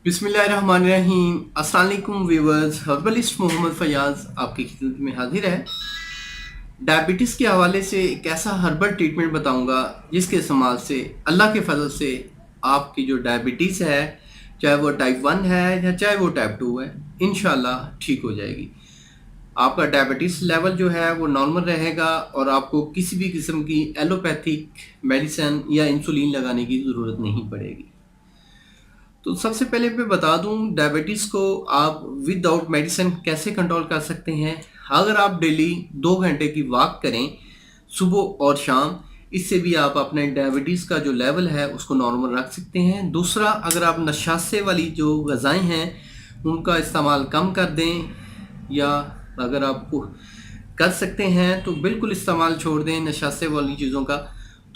बिस्मिल्लाहिर्रहमानिर्रहीम। अस्सलाम वालेकुम व्यूअर्स, हर्बलिस्ट मोहम्मद फयाज आपकी खिदमत में हाजिर है। डायबिटीज़ के हवाले से एक ऐसा हर्बल ट्रीटमेंट बताऊंगा जिसके इस्तेमाल से अल्लाह के फजल से आपकी जो डायबिटीज़ है, चाहे वो टाइप 1 है या चाहे वो टाइप 2 है, इंशाल्लाह ठीक हो जाएगी। आपका डायबिटीज़ लेवल जो है वो नॉर्मल रहेगा और आपको किसी भी किस्म की एलोपैथिक मेडिसिन या इंसुलिन लगाने की ज़रूरत नहीं पड़ेगी। तो सबसे पहले मैं बता दूं, डायबिटीज़ को आप विदाउट मेडिसिन कैसे कंट्रोल कर सकते हैं। अगर आप डेली 2 घंटे की वॉक करें सुबह और शाम, इससे भी आप अपने डायबिटीज़ का जो लेवल है उसको नॉर्मल रख सकते हैं। दूसरा, अगर आप नशास्ते वाली जो ग़िज़ाएँ हैं उनका इस्तेमाल कम कर दें, या अगर आप कर सकते हैं तो बिल्कुल इस्तेमाल छोड़ दें नशास्ते वाली चीज़ों का,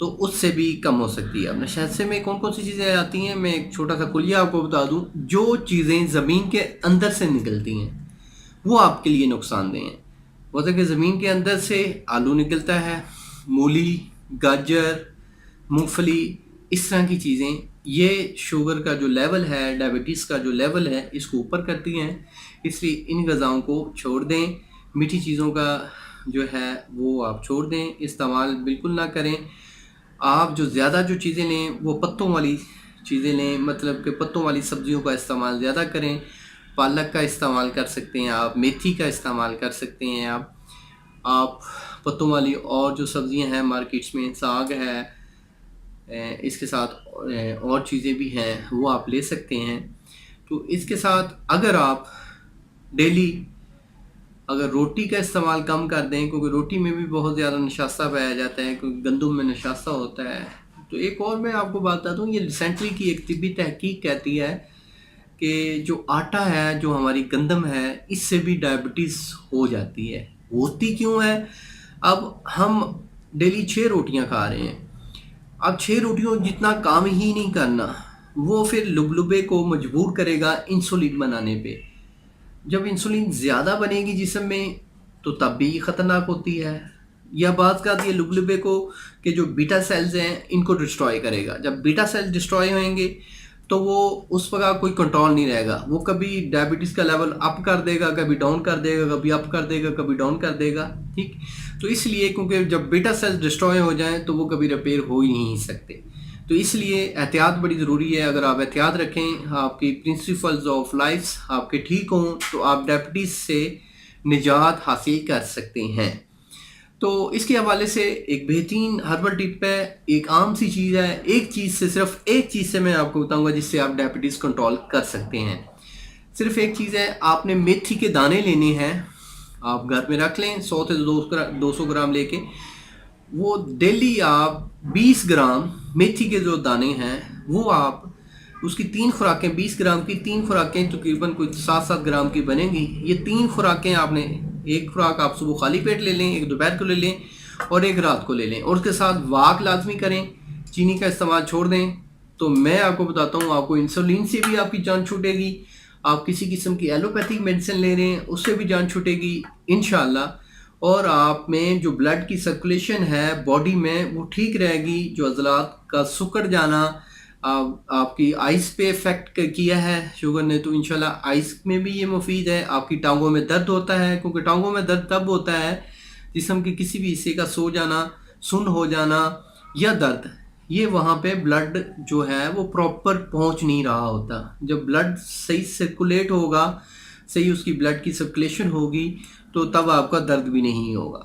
तो उससे भी कम हो सकती है। अब नशास्ते में कौन कौन सी चीज़ें आती हैं, मैं एक छोटा सा कुलिया आपको बता दूं। जो चीज़ें ज़मीन के अंदर से निकलती हैं वो आपके लिए नुकसानदेह हैं। मतलब कि ज़मीन के अंदर से आलू निकलता है, मूली, गाजर, मूंगफली, इस तरह की चीज़ें, ये शुगर का जो लेवल है, डायबिटीज़ का जो लेवल है, इसको ऊपर करती हैं। इसलिए इन ग़िज़ाओं को छोड़ दें। मीठी चीज़ों का जो है वो आप छोड़ दें, इस्तेमाल बिल्कुल ना करें। आप जो ज़्यादा जो चीज़ें लें वो पत्तों वाली चीज़ें लें, मतलब कि पत्तों वाली सब्जियों का इस्तेमाल ज़्यादा करें। पालक का इस्तेमाल कर सकते हैं आप, मेथी का इस्तेमाल कर सकते हैं आप पत्तों वाली और जो सब्जियां हैं मार्केट्स में, साग है, इसके साथ और चीज़ें भी हैं वो आप ले सकते हैं। तो इसके साथ अगर आप डेली अगर रोटी का इस्तेमाल कम कर दें, क्योंकि रोटी में भी बहुत ज़्यादा नशास्ता पाया जाता है, क्योंकि गंदम में नशास्ता होता है। तो एक और मैं आपको बात बता दूँ, ये रिसेंटली की एक तिब्बी तहकीक कहती है कि जो आटा है, जो हमारी गंदम है, इससे भी डायबिटीज़ हो जाती है। होती क्यों है? अब हम डेली 6 रोटियां खा रहे हैं। अब 6 रोटियों जितना काम ही नहीं करना, वो फिर लुबलुबे को मजबूर करेगा इंसुलिन बनाने पे। जब इंसुलिन ज़्यादा बनेगी जिस्म में तो तब भी ख़तरनाक होती है। या बात का ये लुबलुबे को कि जो बीटा सेल्स हैं इनको डिस्ट्रॉय करेगा। जब बीटा सेल्स डिस्ट्रॉय होंगे तो वो उस वक्त कोई कंट्रोल नहीं रहेगा। वो कभी डायबिटीज़ का लेवल अप कर देगा, कभी डाउन कर देगा, कभी अप कर देगा, कभी डाउन कर देगा। ठीक, तो इसलिए क्योंकि जब बीटा सेल्स डिस्ट्रॉय हो जाएं तो वो कभी रिपेयर हो ही नहीं सकते। तो इसलिए एहतियात बड़ी ज़रूरी है। अगर आप एहतियात रखें, आपकी प्रिंसिपल्स ऑफ लाइफ आपके ठीक हों, तो आप डायबिटीज़ से निजात हासिल कर सकते हैं। तो इसके हवाले से एक बेहतरीन हर्बल टिप है, एक आम सी चीज़ है। एक चीज़ से, सिर्फ एक चीज़ से मैं आपको बताऊंगा जिससे आप डायबिटीज़ कंट्रोल कर सकते हैं। सिर्फ एक चीज़ है, आपने मेथी के दाने लेने हैं, आप घर में रख लें 100 से 200 ग्राम लेके। वो डेली आप 20 ग्राम मेथी के जो दाने हैं वो आप उसकी 3 खुराकें, 20 ग्राम की 3 खुराकें तकरीबन कुछ 7-7 ग्राम की बनेंगी। ये 3 खुराकें आपने, एक खुराक आप सुबह खाली पेट ले लें, एक दोपहर को ले लें और एक रात को ले लें, और उसके साथ वाक लाजमी करें, चीनी का इस्तेमाल छोड़ दें। तो मैं आपको बताता हूँ, आपको इंसुलिन से भी आपकी जान छूटेगी। आप किसी किस्म की एलोपैथिक मेडिसिन ले रहे हैं उससे भी जान छूटेगी इंशाल्लाह। और आप में जो ब्लड की सर्कुलेशन है बॉडी में वो ठीक रहेगी। जो अज़लात का सिकुड़ जाना, आपकी आइस पे इफ़ेक्ट किया है शुगर ने, तो इंशाल्लाह आइस में भी ये मुफीद है। आपकी टांगों में दर्द होता है, क्योंकि टांगों में दर्द तब होता है जिस्म के किसी भी हिस्से का सो जाना, सुन्न हो जाना या दर्द, ये वहाँ पे ब्लड जो है वो प्रॉपर पहुँच नहीं रहा होता। जब ब्लड सही सर्कुलेट होगा, सही उसकी ब्लड की सर्कुलेशन होगी, तो तब आपका दर्द भी नहीं होगा।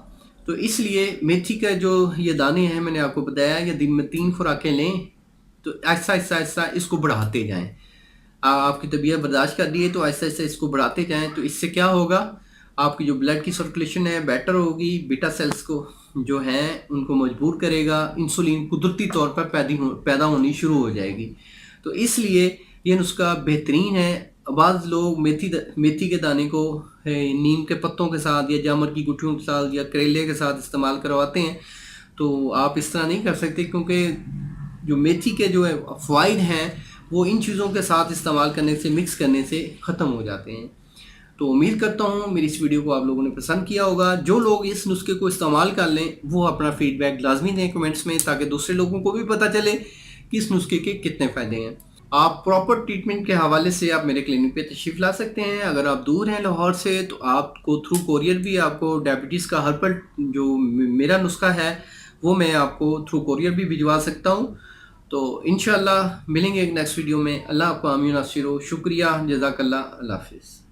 तो इसलिए मेथी का जो ये दाने हैं, मैंने आपको बताया, ये दिन में 3 खुराकें लें, तो ऐसा ऐसा ऐसा इसको बढ़ाते जाएं। आपकी तबीयत बर्दाश्त कर रही है तो ऐसा ऐसा इसको बढ़ाते जाएं। तो इससे क्या होगा, आपकी जो ब्लड की सर्कुलेशन है बेटर होगी, बीटा सेल्स को जो हैं उनको मजबूर करेगा, इंसुलिन कुदरती तौर पर पैदा होनी शुरू हो जाएगी। तो इसलिए ये नुस्खा बेहतरीन है। बाज़ लोग मेथी के दाने को नीम के पत्तों के साथ या जामर की गुठलियों के साथ या करेले के साथ इस्तेमाल करवाते हैं। तो आप इस तरह नहीं कर सकते, क्योंकि जो मेथी के जो फ़वाइद हैं वो इन चीज़ों के साथ इस्तेमाल करने से, मिक्स करने से ख़त्म हो जाते हैं। तो उम्मीद करता हूँ मेरी इस वीडियो को आप लोगों ने पसंद किया होगा। जो लोग इस नुस्खे को इस्तेमाल कर लें वो अपना फीडबैक लाजमी दें कमेंट्स में, ताकि दूसरे लोगों को भी पता चले कि इस नुस्खे के कितने फ़ायदे हैं। آپ پراپر ٹریٹمنٹ کے حوالے سے آپ میرے کلینک پہ تشریف لا سکتے ہیں. اگر آپ دور ہیں لاہور سے تو آپ کو تھرو کوریئر بھی آپ کو ڈائبٹیز کا ہربل جو میرا نسخہ ہے وہ میں آپ کو تھرو کوریئر بھی بھجوا سکتا ہوں. تو انشاءاللہ ملیں گے ایک نیکسٹ ویڈیو میں. اللہ آپ کو آمین و ناصر ہو. شکریہ، جزاک اللہ. اللہ حافظ.